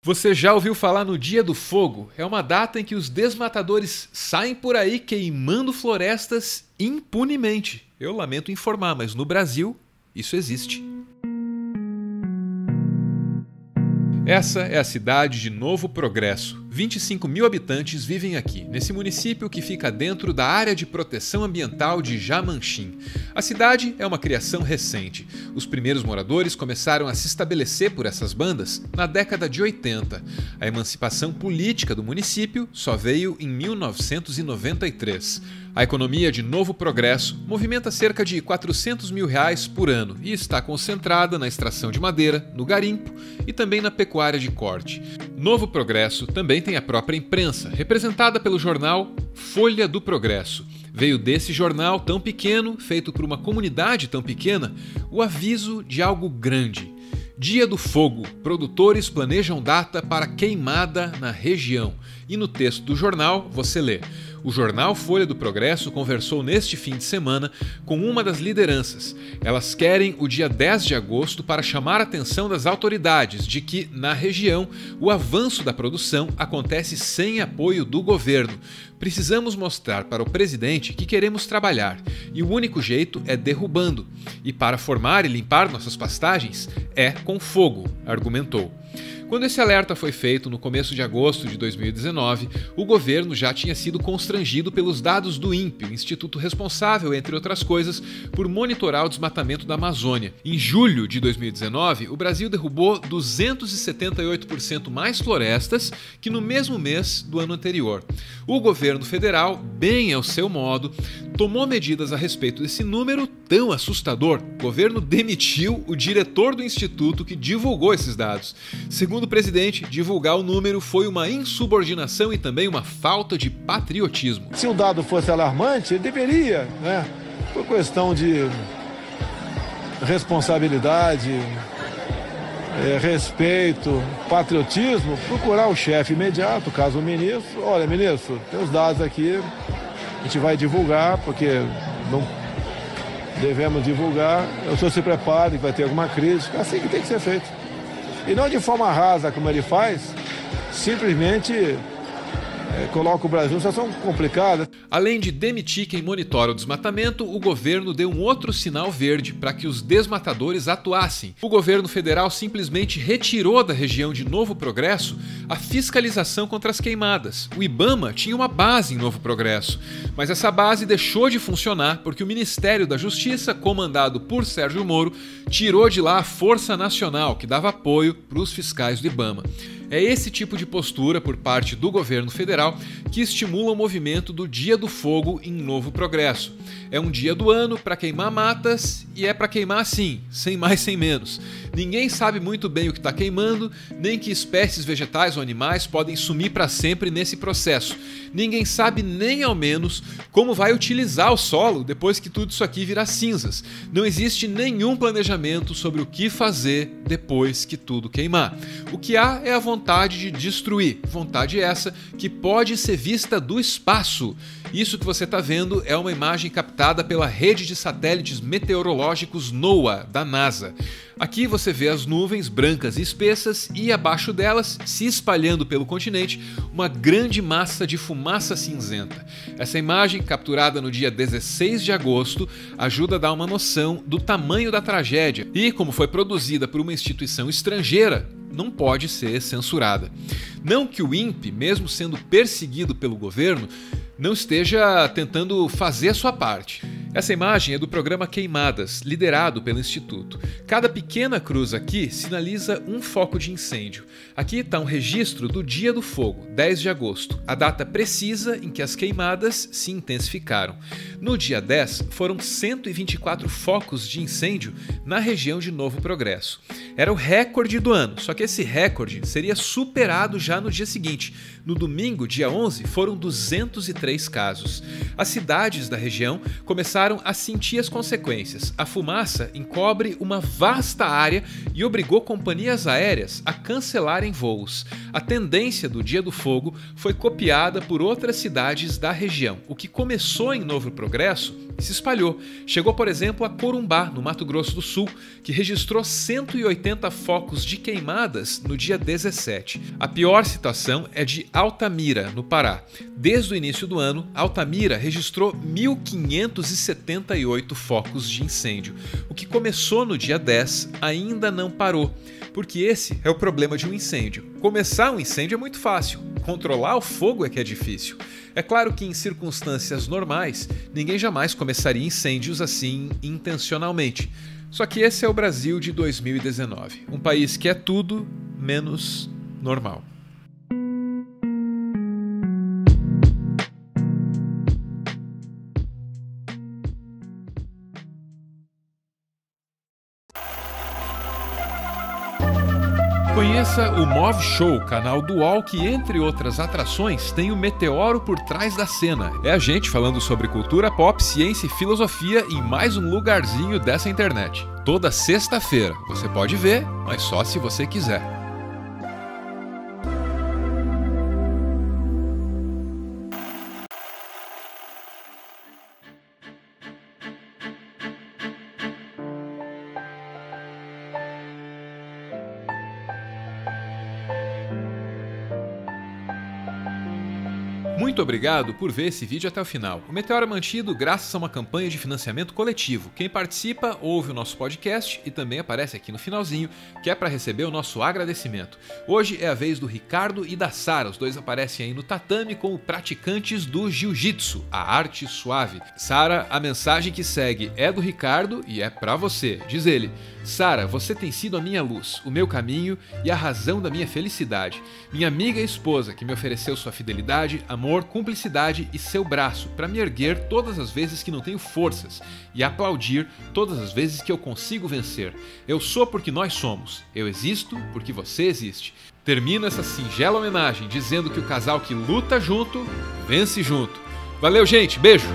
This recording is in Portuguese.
Você já ouviu falar no Dia do Fogo? É uma data em que os desmatadores saem por aí queimando florestas impunemente. Eu lamento informar, mas no Brasil isso existe. Essa é a cidade de Novo Progresso. 25 mil habitantes vivem aqui, nesse município que fica dentro da área de proteção ambiental de Jamanchim. A cidade é uma criação recente. Os primeiros moradores começaram a se estabelecer por essas bandas na década de 80. A emancipação política do município só veio em 1993. A economia de Novo Progresso movimenta cerca de R$400 mil por ano e está concentrada na extração de madeira, no garimpo e também na pecuária de corte. Novo Progresso também tem a própria imprensa, representada pelo jornal Folha do Progresso. Veio desse jornal tão pequeno, feito por uma comunidade tão pequena, o aviso de algo grande. Dia do Fogo. Produtores planejam data para queimada na região. E no texto do jornal você lê: o jornal Folha do Progresso conversou neste fim de semana com uma das lideranças. Elas querem o dia 10 de agosto para chamar a atenção das autoridades de que, na região, o avanço da produção acontece sem apoio do governo. Precisamos mostrar para o presidente que queremos trabalhar, e o único jeito é derrubando. E para formar e limpar nossas pastagens é com fogo, argumentou. Quando esse alerta foi feito no começo de agosto de 2019, o governo já tinha sido constrangido pelos dados do INPE, o instituto responsável, entre outras coisas, por monitorar o desmatamento da Amazônia. Em julho de 2019, o Brasil derrubou 278% mais florestas que no mesmo mês do ano anterior. O governo federal, bem ao seu modo, tomou medidas a respeito desse número tão assustador. O governo demitiu o diretor do instituto que divulgou esses dados. Segundo o presidente, divulgar o número foi uma insubordinação e também uma falta de patriotismo. Se o dado fosse alarmante, ele deveria, por questão de responsabilidade, respeito, patriotismo, procurar o chefe imediato, caso o ministro. Olha, ministro, tem os dados aqui, a gente vai divulgar, porque não devemos divulgar. O senhor se prepare, que vai ter alguma crítica. Assim que tem que ser feito. E não de forma rasa, como ele faz, simplesmente coloca o Brasil numa situação complicada. Além de demitir quem monitora o desmatamento, o governo deu um outro sinal verde para que os desmatadores atuassem. O governo federal simplesmente retirou da região de Novo Progresso a fiscalização contra as queimadas. O IBAMA tinha uma base em Novo Progresso, mas essa base deixou de funcionar porque o Ministério da Justiça, comandado por Sérgio Moro, tirou de lá a Força Nacional, que dava apoio para os fiscais do IBAMA. É esse tipo de postura por parte do governo federal que estimula o movimento do Dia do Fogo em Novo Progresso. É um dia do ano para queimar matas e é para queimar assim, sem mais sem menos. Ninguém sabe muito bem o que está queimando, nem que espécies vegetais ou animais podem sumir para sempre nesse processo. Ninguém sabe nem ao menos como vai utilizar o solo depois que tudo isso aqui virar cinzas. Não existe nenhum planejamento sobre o que fazer depois que tudo queimar. O que há é a vontade de destruir, vontade essa que pode ser vista do espaço. Isso que você está vendo é uma imagem captada pela rede de satélites meteorológicos NOAA, da NASA. Aqui você vê as nuvens brancas e espessas e abaixo delas, se espalhando pelo continente, uma grande massa de fumaça cinzenta. Essa imagem, capturada no dia 16 de agosto, ajuda a dar uma noção do tamanho da tragédia e, como foi produzida por uma instituição estrangeira, não pode ser censurada. Não que o INPE, mesmo sendo perseguido pelo governo, não esteja tentando fazer a sua parte. Essa imagem é do programa Queimadas, liderado pelo Instituto. Cada pequena cruz aqui sinaliza um foco de incêndio. Aqui está um registro do Dia do Fogo, 10 de agosto, a data precisa em que as queimadas se intensificaram. No dia 10, foram 124 focos de incêndio na região de Novo Progresso. Era o recorde do ano, só que esse recorde seria superado já no dia seguinte. No domingo, dia 11, foram 203 3 casos. As cidades da região começaram a sentir as consequências. A fumaça encobre uma vasta área e obrigou companhias aéreas a cancelarem voos. A tendência do Dia do Fogo foi copiada por outras cidades da região. O que começou em Novo Progresso se espalhou. Chegou, por exemplo, a Corumbá, no Mato Grosso do Sul, que registrou 180 focos de queimadas no dia 17. A pior situação é de Altamira, no Pará. Desde o início do ano, Altamira registrou 1.578 focos de incêndio. O que começou no dia 10 ainda não parou, porque esse é o problema de um incêndio. Começar um incêndio é muito fácil, controlar o fogo é que é difícil. É claro que em circunstâncias normais, ninguém jamais começaria incêndios assim intencionalmente. Só que esse é o Brasil de 2019, um país que é tudo menos normal. Conheça o Mov Show, canal do UOL que, entre outras atrações, tem o Meteoro por trás da cena. É a gente falando sobre cultura pop, ciência e filosofia em mais um lugarzinho dessa internet. Toda sexta-feira. Você pode ver, mas só se você quiser. Muito obrigado por ver esse vídeo até o final. O Meteoro é mantido graças a uma campanha de financiamento coletivo. Quem participa ouve o nosso podcast e também aparece aqui no finalzinho, que é para receber o nosso agradecimento. Hoje é a vez do Ricardo e da Sara. Os dois aparecem aí no tatame como praticantes do Jiu-Jitsu, a arte suave. Sara, a mensagem que segue é do Ricardo e é para você. Diz ele: Sara, você tem sido a minha luz, o meu caminho e a razão da minha felicidade. Minha amiga e esposa que me ofereceu sua fidelidade, amor, cumplicidade e seu braço para me erguer todas as vezes que não tenho forças e aplaudir todas as vezes que eu consigo vencer. Eu sou porque nós somos. Eu existo porque você existe. Termino essa singela homenagem dizendo que o casal que luta junto, vence junto. Valeu, gente. Beijo!